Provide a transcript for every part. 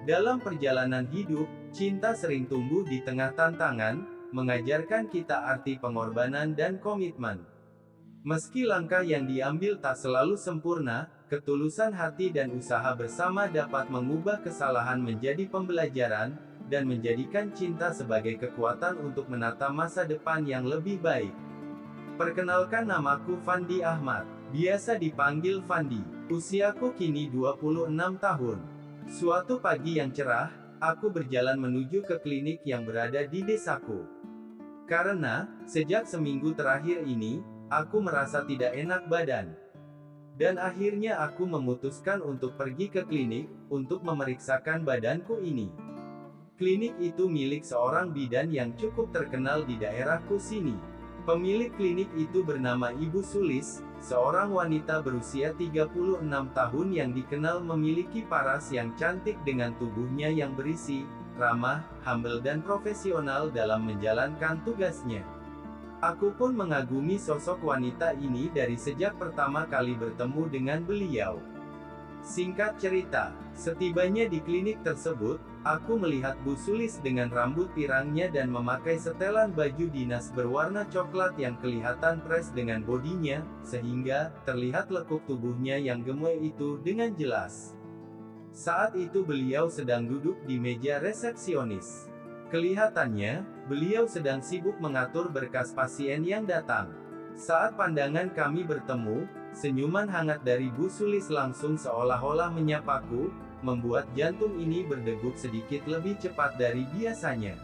Dalam perjalanan hidup, cinta sering tumbuh di tengah tantangan, mengajarkan kita arti pengorbanan dan komitmen. Meski langkah yang diambil tak selalu sempurna, ketulusan hati dan usaha bersama dapat mengubah kesalahan menjadi pembelajaran, dan menjadikan cinta sebagai kekuatan untuk menata masa depan yang lebih baik. Perkenalkan, namaku Fandi Ahmad, biasa dipanggil Fandi. Usiaku kini 26 tahun. Suatu pagi yang cerah, aku berjalan menuju ke klinik yang berada di desaku. Karena, sejak seminggu terakhir ini, aku merasa tidak enak badan. Dan akhirnya aku memutuskan untuk pergi ke klinik, untuk memeriksakan badanku ini. Klinik itu milik seorang bidan yang cukup terkenal di daerahku sini. Pemilik klinik itu bernama Ibu Sulis, seorang wanita berusia 36 tahun yang dikenal memiliki paras yang cantik dengan tubuhnya yang berisi, ramah, humble dan profesional dalam menjalankan tugasnya. Aku pun mengagumi sosok wanita ini dari sejak pertama kali bertemu dengan beliau. Singkat cerita, setibanya di klinik tersebut, aku melihat Bu Sulis dengan rambut pirangnya dan memakai setelan baju dinas berwarna coklat yang kelihatan fresh dengan bodinya, sehingga terlihat lekuk tubuhnya yang gemuk itu dengan jelas. Saat itu beliau sedang duduk di meja resepsionis. Kelihatannya, beliau sedang sibuk mengatur berkas pasien yang datang. Saat pandangan kami bertemu, senyuman hangat dari Bu Sulis langsung seolah-olah menyapaku, membuat jantung ini berdegup sedikit lebih cepat dari biasanya.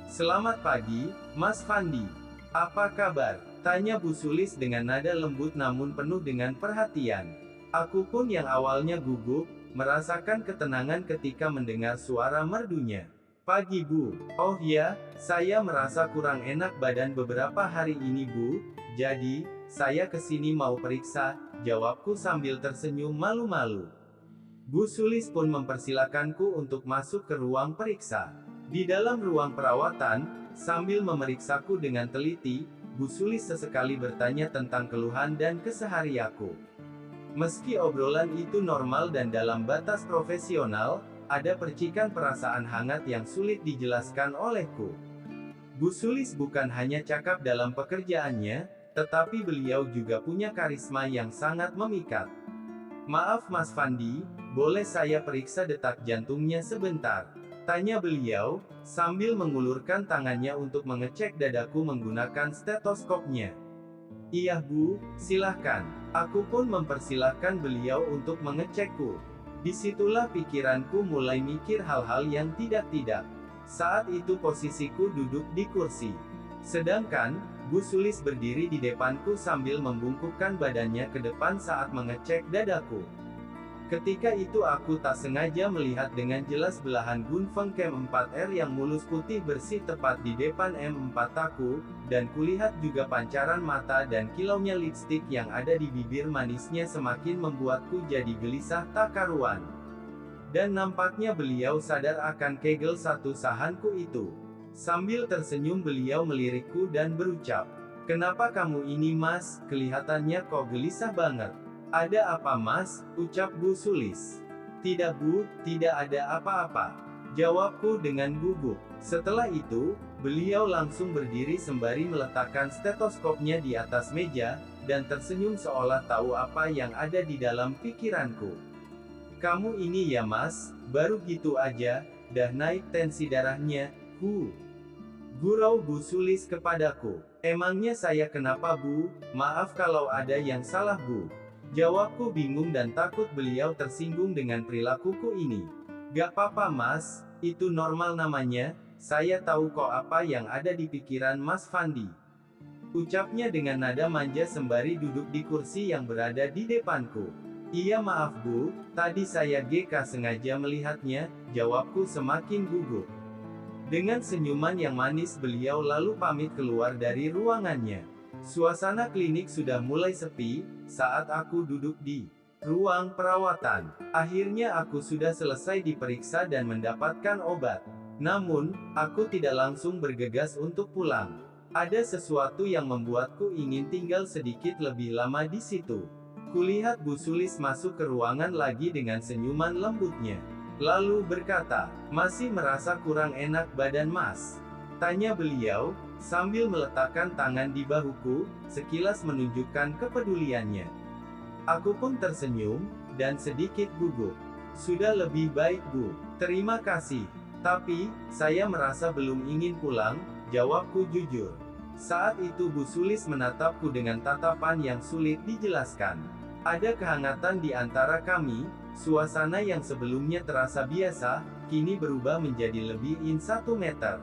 "Selamat pagi, Mas Fandi. Apa kabar?" tanya Bu Sulis dengan nada lembut namun penuh dengan perhatian. Aku pun yang awalnya gugup, merasakan ketenangan ketika mendengar suara merdunya. "Pagi Bu." "Oh ya, saya merasa kurang enak badan beberapa hari ini Bu, jadi, saya kesini mau periksa," jawabku sambil tersenyum malu-malu. Bu Sulis pun mempersilakanku untuk masuk ke ruang periksa. Di dalam ruang perawatan, sambil memeriksaku dengan teliti, Bu Sulis sesekali bertanya tentang keluhan dan keseharianku. Meski obrolan itu normal dan dalam batas profesional, ada percikan perasaan hangat yang sulit dijelaskan olehku. Bu Sulis bukan hanya cakap dalam pekerjaannya, tetapi beliau juga punya karisma yang sangat memikat. "Maaf Mas Fandi, boleh saya periksa detak jantungnya sebentar?" tanya beliau, sambil mengulurkan tangannya untuk mengecek dadaku menggunakan stetoskopnya. "Iya Bu, silahkan." Aku pun mempersilahkan beliau untuk mengecekku. Disitulah pikiranku mulai mikir hal-hal yang tidak-tidak. Saat itu posisiku duduk di kursi. Sedangkan, Bu Sulis berdiri di depanku sambil membungkukkan badannya ke depan saat mengecek dadaku. Ketika itu aku tak sengaja melihat dengan jelas belahan gunfeng Cam 4R yang mulus putih bersih tepat di depan M4 aku, dan kulihat juga pancaran mata dan kilaunya lipstik yang ada di bibir manisnya semakin membuatku jadi gelisah tak karuan. Dan nampaknya beliau sadar akan kegel satu sahanku itu. Sambil tersenyum beliau melirikku dan berucap, "Kenapa kamu ini Mas, kelihatannya kok gelisah banget?" "Ada apa Mas?" ucap Bu Sulis. "Tidak Bu, tidak ada apa-apa," jawabku dengan gugup. Setelah itu, beliau langsung berdiri sembari meletakkan stetoskopnya di atas meja, dan tersenyum seolah tahu apa yang ada di dalam pikiranku. "Kamu ini ya Mas, baru gitu aja, dah naik tensi darahnya, gurau Bu Sulis kepadaku. "Emangnya saya kenapa Bu? Maaf kalau ada yang salah Bu," jawabku bingung dan takut beliau tersinggung dengan perilakuku ini. "Gak apa-apa Mas, itu normal namanya, saya tahu kok apa yang ada di pikiran Mas Fandi," ucapnya dengan nada manja sembari duduk di kursi yang berada di depanku. "Iya maaf Bu, tadi saya GK sengaja melihatnya," jawabku semakin gugup. Dengan senyuman yang manis beliau lalu pamit keluar dari ruangannya. Suasana klinik sudah mulai sepi, saat aku duduk di ruang perawatan. Akhirnya aku sudah selesai diperiksa dan mendapatkan obat. Namun, aku tidak langsung bergegas untuk pulang. Ada sesuatu yang membuatku ingin tinggal sedikit lebih lama di situ. Kulihat Bu Sulis masuk ke ruangan lagi dengan senyuman lembutnya. lalu berkata, "Masih merasa kurang enak badan Mas?" Tanya beliau, sambil meletakkan tangan di bahuku, sekilas menunjukkan kepeduliannya. Aku pun tersenyum, dan sedikit gugup. "Sudah lebih baik, Bu. Terima kasih. Tapi, saya merasa belum ingin pulang," jawabku jujur. Saat itu Bu Sulis menatapku dengan tatapan yang sulit dijelaskan. Ada kehangatan di antara kami, suasana yang sebelumnya terasa biasa, kini berubah menjadi lebih 1 meter.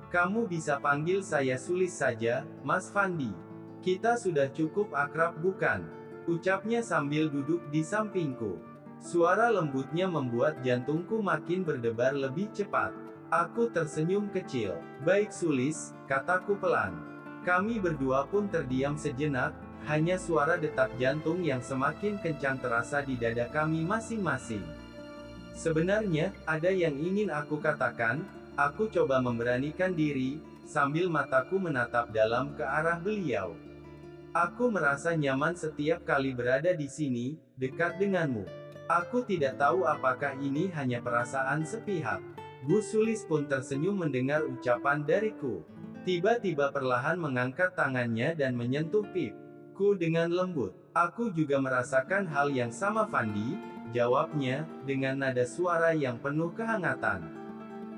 "Kamu bisa panggil saya Sulis saja, Mas Fandi. Kita sudah cukup akrab bukan?" ucapnya sambil duduk di sampingku. Suara lembutnya membuat jantungku makin berdebar lebih cepat. Aku tersenyum kecil. "Baik Sulis," kataku pelan. Kami berdua pun terdiam sejenak, hanya suara detak jantung yang semakin kencang terasa di dada kami masing-masing. Sebenarnya, ada yang ingin aku katakan. Aku coba memberanikan diri, sambil mataku menatap dalam ke arah beliau. "Aku merasa nyaman setiap kali berada di sini, dekat denganmu. Aku tidak tahu apakah ini hanya perasaan sepihak." Bu Sulis pun tersenyum mendengar ucapan dariku. Tiba-tiba perlahan mengangkat tangannya dan menyentuh pipiku dengan lembut. "Aku juga merasakan hal yang sama Fandi," jawabnya, dengan nada suara yang penuh kehangatan.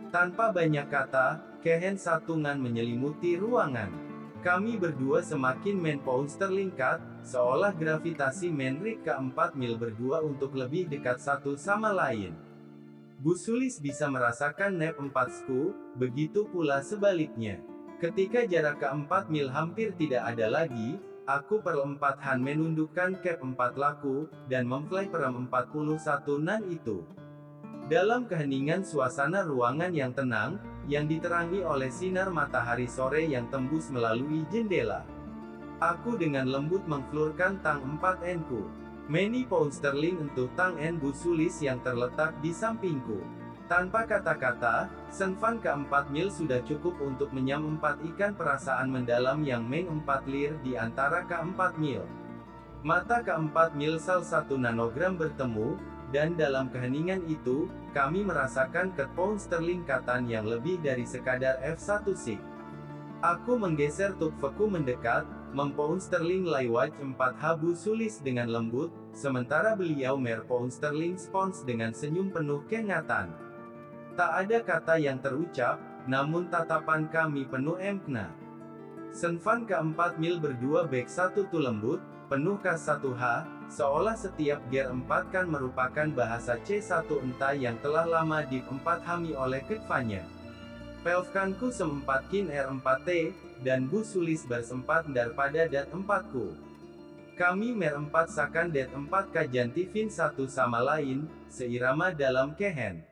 Tanpa banyak kata, kehen satungan menyelimuti ruangan. Kami berdua semakin main pound sterling cut, seolah gravitasi Menrik ke-4 mil berdua untuk lebih dekat satu sama lain. Bu Sulis bisa merasakan nap 4-ku, begitu pula sebaliknya. Ketika jarak ke-4 mil hampir tidak ada lagi, aku perempatan menundukkan cap 4 laku, dan memfly perem 41 nan itu. Dalam keheningan suasana ruangan yang tenang, yang diterangi oleh sinar matahari sore yang tembus melalui jendela. Aku dengan lembut mengflurkan tang 4N-ku. "Many pound sterling untuk tang N Bu Sulis yang terletak di sampingku." Tanpa kata-kata, senvan ke-4 mil sudah cukup untuk menyempat-ikan perasaan mendalam yang meng 4 lir di antara ke-4 mil. Mata ke-4 mil sal 1 nanogram bertemu, dan dalam keheningan itu, kami merasakan ke pound sterling katan yang lebih dari sekadar F1 sig. Aku menggeser tukveku mendekat, mempound sterling laiwaj 4H Bu Sulis dengan lembut, sementara beliau merpound sterling spons dengan senyum penuh kehangatan. Tak ada kata yang terucap, namun tatapan kami penuh empna. Senvan ke-4 mil berdua back 1 tu lembut, penuh K1H, seolah setiap gear 4 kan merupakan bahasa C1 entah yang telah lama di 4 hami oleh ketvanya. Pelfkanku sempatkin R4T, dan Bu Sulis bersempat daripada dat 4ku. Kami mer 4 sakan dat 4 kajantifin satu sama lain, seirama dalam kehen.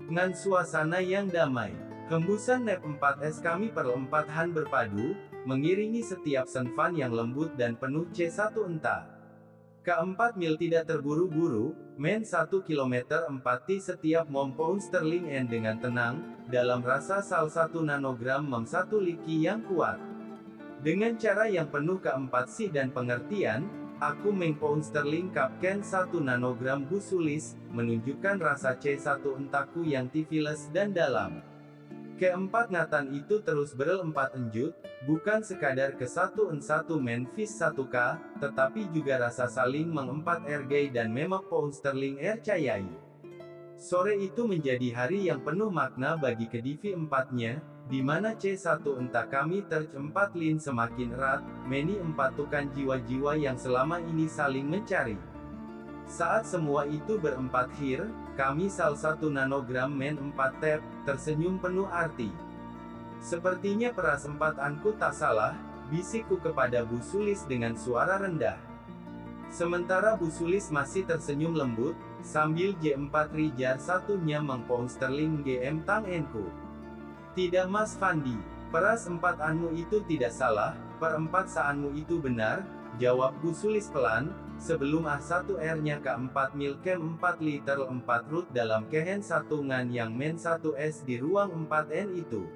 Ngan suasana yang damai. Hembusan nap 4S kami perempatan berpadu, mengiringi setiap senvan yang lembut dan penuh C1 entah. Ke-4 mil tidak terburu-buru, men 1 km 4 T setiap mempound sterling N dengan tenang, dalam rasa sal 1 nanogram mem 1 liki yang kuat. Dengan cara yang penuh ke-4 sih dan pengertian, aku mempound sterling kapken 1 nanogram Bu Sulis, menunjukkan rasa C1 entahku yang tifiles dan dalam. Ke-4 ngatan itu terus berel-4 enjut, bukan sekadar ke-1N1 Memphis 1K, tetapi juga rasa saling meng-4 RG dan memak pound sterling cayai. Sore itu menjadi hari yang penuh makna bagi kedivi 4-nya, di mana C1 entah kami terc-4 lin semakin erat, meni 4 tukan jiwa-jiwa yang selama ini saling mencari. Saat semua itu berempat hir, kami sal 1 nanogram men 4 tap, tersenyum penuh arti. "Sepertinya perasempatanku tak salah," bisikku kepada Bu Sulis dengan suara rendah. Sementara Bu Sulis masih tersenyum lembut, sambil J4 Rijar satunya mengpound sterling GM tang N-ku. "Tidak Mas Fandi, perasempatanmu itu tidak salah, perempatsaanmu itu benar," jawab Bu Sulis pelan, sebelum A1R-nya ke-4 mil kem 4 liter 4 root dalam kehen satungan yang men 1S di ruang 4N itu.